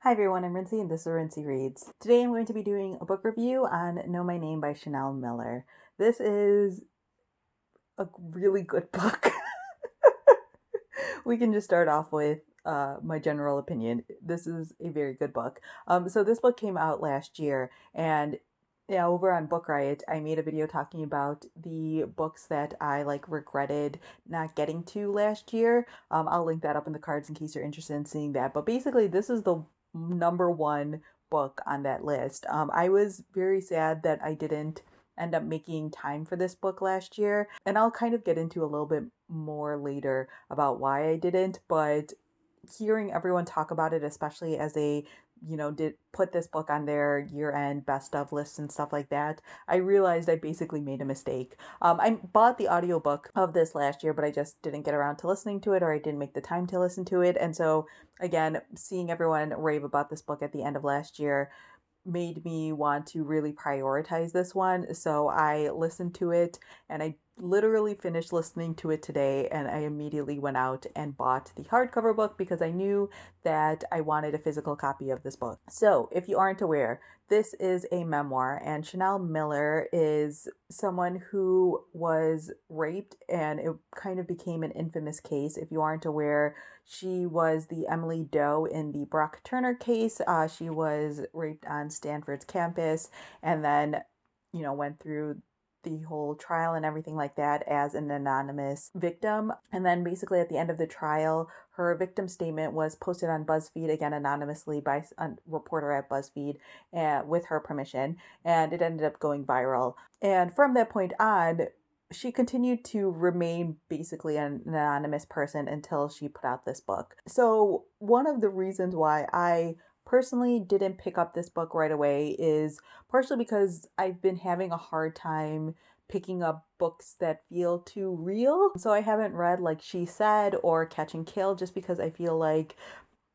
Hi everyone, I'm Rincey and this is Rincey Reads. Today I'm going to be doing a book review on Know My Name by Chanel Miller. This is a really good book. We can just start off with my general opinion. This is a very good book. So this book came out last year, and yeah, over on Book Riot, I made a video talking about the books that I regretted not getting to last year. I'll link that up in the cards in case you're interested in seeing that. But basically, this is the number one book on that list. I was very sad that I didn't end up making time for this book last year, and I'll kind of get into a little bit more later about why I didn't, but hearing everyone talk about it, especially as they, did put this book on their year-end best of lists and stuff like that, I realized I basically made a mistake. I bought the audiobook of this last year, but I just didn't get around to listening to it, or I didn't make the time to listen to it. And so, again, seeing everyone rave about this book at the end of last year made me want to really prioritize this one. So I listened to it, and I literally finished listening to it today, and I immediately went out and bought the hardcover book because I knew that I wanted a physical copy of this book. So if you aren't aware, this is a memoir, and Chanel Miller is someone who was raped, and it kind of became an infamous case. If you aren't aware, she was the Emily Doe in the Brock Turner case. She was raped on Stanford's campus, and then, went through the whole trial and everything like that as an anonymous victim. And then basically at the end of the trial, her victim statement was posted on BuzzFeed, again anonymously by a reporter at BuzzFeed, with her permission, and it ended up going viral. And from that point on, she continued to remain basically an anonymous person until she put out this book. So one of the reasons why I personally didn't pick up this book right away is partially because I've been having a hard time picking up books that feel too real. So I haven't read like She Said or Catch and Kill, just because I feel like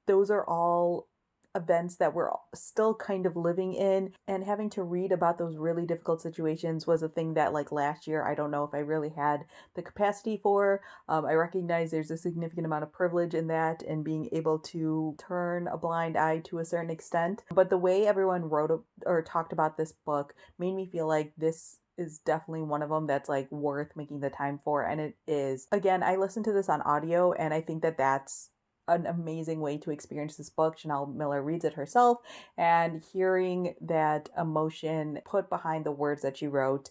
those are all events that we're still kind of living in, and having to read about those really difficult situations was a thing that last year I don't know if I really had the capacity for. I recognize there's a significant amount of privilege in that and being able to turn a blind eye to a certain extent, but the way everyone wrote or talked about this book made me feel like this is definitely one of them that's worth making the time for, and it is. Again, I listened to this on audio, and I think that that's an amazing way to experience this book. Chanel Miller reads it herself, and hearing that emotion put behind the words that she wrote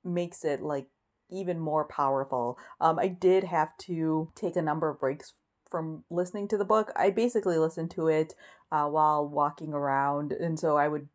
makes it even more powerful. I did have to take a number of breaks from listening to the book. I basically listened to it while walking around, and so I would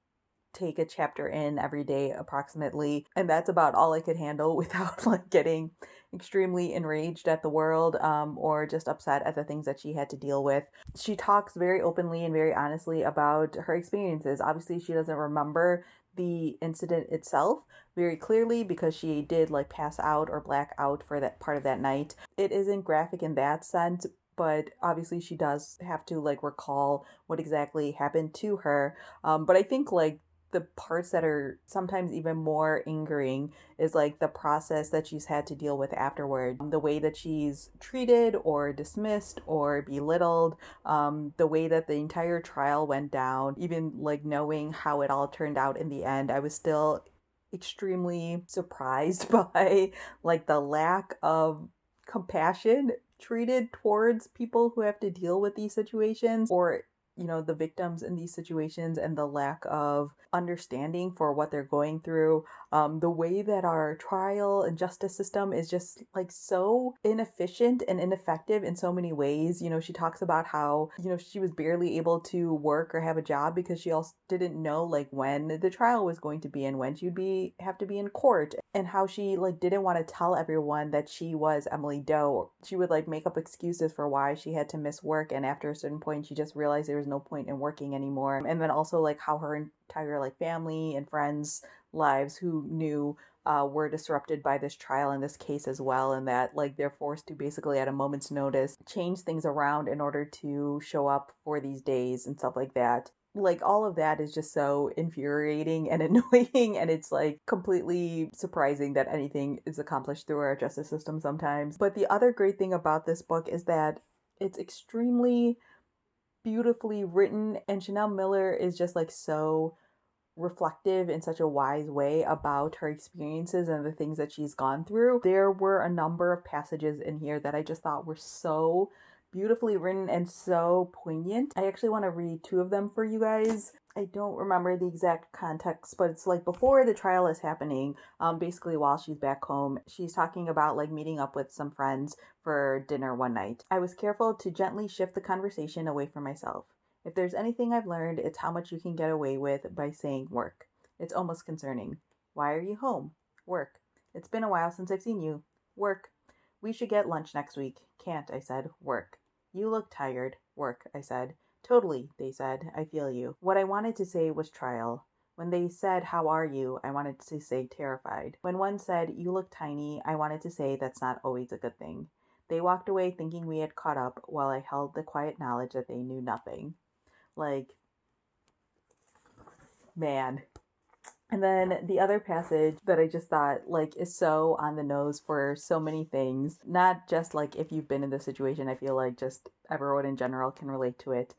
take a chapter in every day approximately, and that's about all I could handle without getting extremely enraged at the world, or just upset at the things that she had to deal with. She talks very openly and very honestly about her experiences. Obviously, she doesn't remember the incident itself very clearly because she did pass out or black out for that part of that night. It isn't graphic in that sense, but obviously she does have to recall what exactly happened to her. But I think the parts that are sometimes even more angering is the process that she's had to deal with afterward, the way that she's treated or dismissed or belittled, the way that the entire trial went down. Even knowing how it all turned out in the end, I was still extremely surprised by the lack of compassion treated towards people who have to deal with these situations, or the victims in these situations, and the lack of understanding for what they're going through. The way that our trial and justice system is just so inefficient and ineffective in so many ways. She talks about how, she was barely able to work or have a job because she also didn't know when the trial was going to be and when she'd have to be in court, and how she didn't want to tell everyone that she was Emily Doe. She would make up excuses for why she had to miss work, and after a certain point she just realized there was no point in working anymore. And then also how her entire family and friends lives who knew were disrupted by this trial and this case as well, and that they're forced to basically at a moment's notice change things around in order to show up for these days and stuff like that. All of that is just so infuriating and annoying, and it's completely surprising that anything is accomplished through our justice system sometimes. But the other great thing about this book is that it's extremely beautifully written, and Chanel Miller is just like so reflective in such a wise way about her experiences and the things that she's gone through. There were a number of passages in here that I just thought were so beautifully written and so poignant. I actually want to read two of them for you guys. I don't remember the exact context, but it's like before the trial is happening, basically while she's back home, she's talking about like meeting up with some friends for dinner one night. I was careful to gently shift the conversation away from myself. If there's anything I've learned, it's how much you can get away with by saying work. It's almost concerning. Why are you home? Work. It's been a while since I've seen you. Work. We should get lunch next week. Can't, I said. Work. You look tired. Work, I said. Totally, they said. I feel you. What I wanted to say was trial. When they said, how are you? I wanted to say terrified. When one said, you look tiny, I wanted to say that's not always a good thing. They walked away thinking we had caught up while I held the quiet knowledge that they knew nothing. Like, man. And then the other passage that I just thought like is so on the nose for so many things, not just like if you've been in this situation, I feel like just everyone in general can relate to it.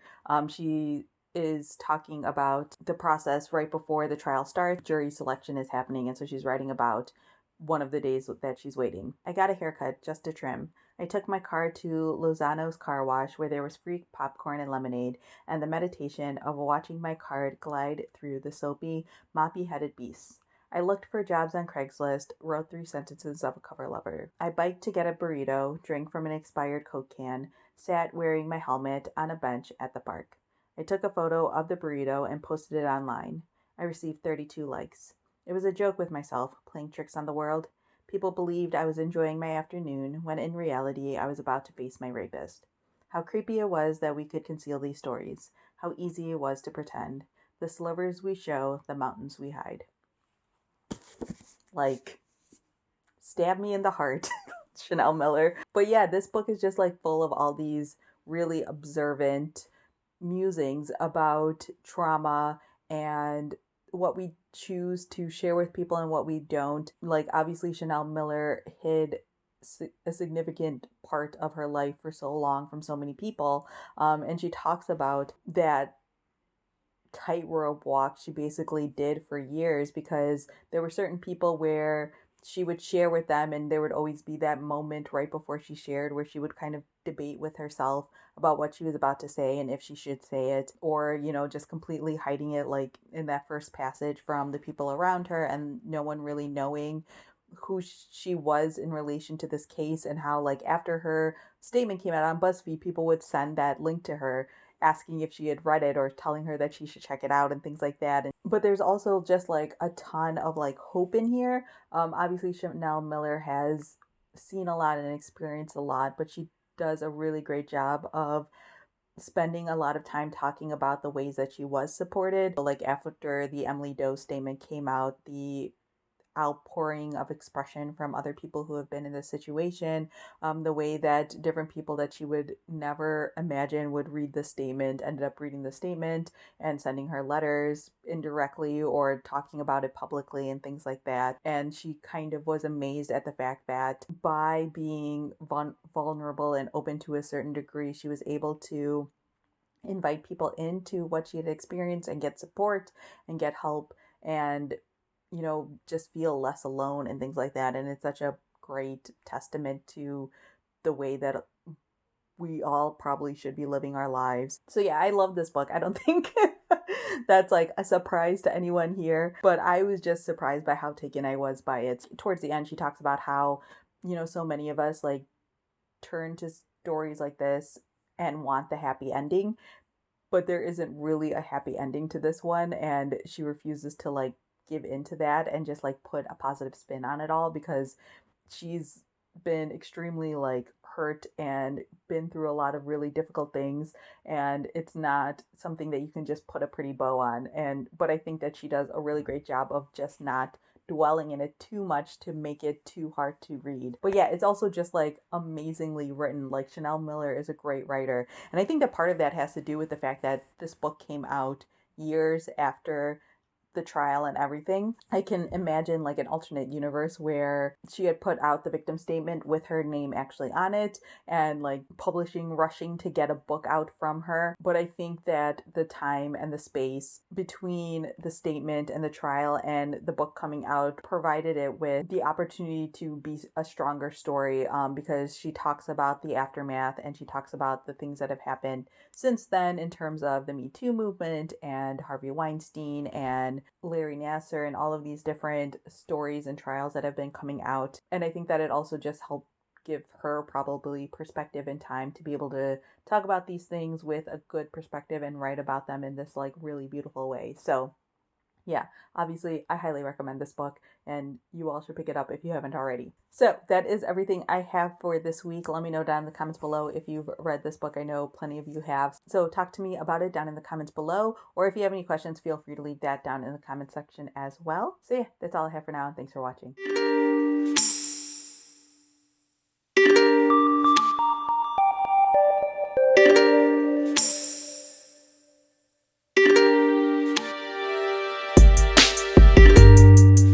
She is talking about the process right before the trial starts. Jury selection is happening, and so she's writing about one of the days that she's waiting. I got a haircut just a trim. I took my car to Lozano's car wash where there was free popcorn and lemonade and the meditation of watching my card glide through the soapy, moppy-headed beasts. I looked for jobs on Craigslist, wrote 3 sentences of a cover letter. I biked to get a burrito, drank from an expired Coke can, sat wearing my helmet on a bench at the park. I took a photo of the burrito and posted it online. I received 32 likes. It was a joke with myself, playing tricks on the world. People believed I was enjoying my afternoon, when in reality I was about to face my rapist. How creepy it was that we could conceal these stories. How easy it was to pretend. The slivers we show, the mountains we hide. Like, stab me in the heart, Chanel Miller. But yeah, this book is just like full of all these really observant musings about trauma and what we choose to share with people and what we don't. Like, obviously, Chanel Miller hid a significant part of her life for so long from so many people. And she talks about that tightrope walk she basically did for years because there were certain people where she would share with them and there would always be that moment right before she shared where she would kind of debate with herself about what she was about to say and if she should say it, or just completely hiding it, like in that first passage, from the people around her and no one really knowing who she was in relation to this case, and how like after her statement came out on BuzzFeed, people would send that link to her asking if she had read it or telling her that she should check it out and things like that. But there's also just like a ton of like hope in here. Obviously Chanel Miller has seen a lot and experienced a lot, but she does a really great job of spending a lot of time talking about the ways that she was supported. Like after the Emily Doe statement came out, the outpouring of expression from other people who have been in this situation, the way that different people that she would never imagine would read the statement ended up reading the statement and sending her letters indirectly or talking about it publicly and things like that. And she kind of was amazed at the fact that by being vulnerable and open to a certain degree, she was able to invite people into what she had experienced and get support and get help and just feel less alone and things like that. And it's such a great testament to the way that we all probably should be living our lives. So yeah, I love this book. I don't think that's like a surprise to anyone here, but I was just surprised by how taken I was by it. Towards the end, she talks about how, so many of us like turn to stories like this and want the happy ending, but there isn't really a happy ending to this one. And she refuses to like give into that and just like put a positive spin on it all, because she's been extremely like hurt and been through a lot of really difficult things, and it's not something that you can just put a pretty bow on. But I think that she does a really great job of just not dwelling in it too much to make it too hard to read. But yeah, it's also just like amazingly written. Like, Chanel Miller is a great writer, and I think that part of that has to do with the fact that this book came out years after the trial and everything. I can imagine like an alternate universe where she had put out the victim statement with her name actually on it, and like publishing rushing to get a book out from her. But I think that the time and the space between the statement and the trial and the book coming out provided it with the opportunity to be a stronger story, because she talks about the aftermath and she talks about the things that have happened since then in terms of the Me Too movement and Harvey Weinstein and Larry Nassar and all of these different stories and trials that have been coming out. And I think that it also just helped give her probably perspective and time to be able to talk about these things with a good perspective and write about them in this like really beautiful way. So yeah, obviously I highly recommend this book, and you all should pick it up if you haven't already. So that is everything I have for this week. Let me know down in the comments below if you've read this book. I know plenty of you have. So talk to me about it down in the comments below, or if you have any questions, feel free to leave that down in the comment section as well. So yeah, that's all I have for now, and thanks for watching.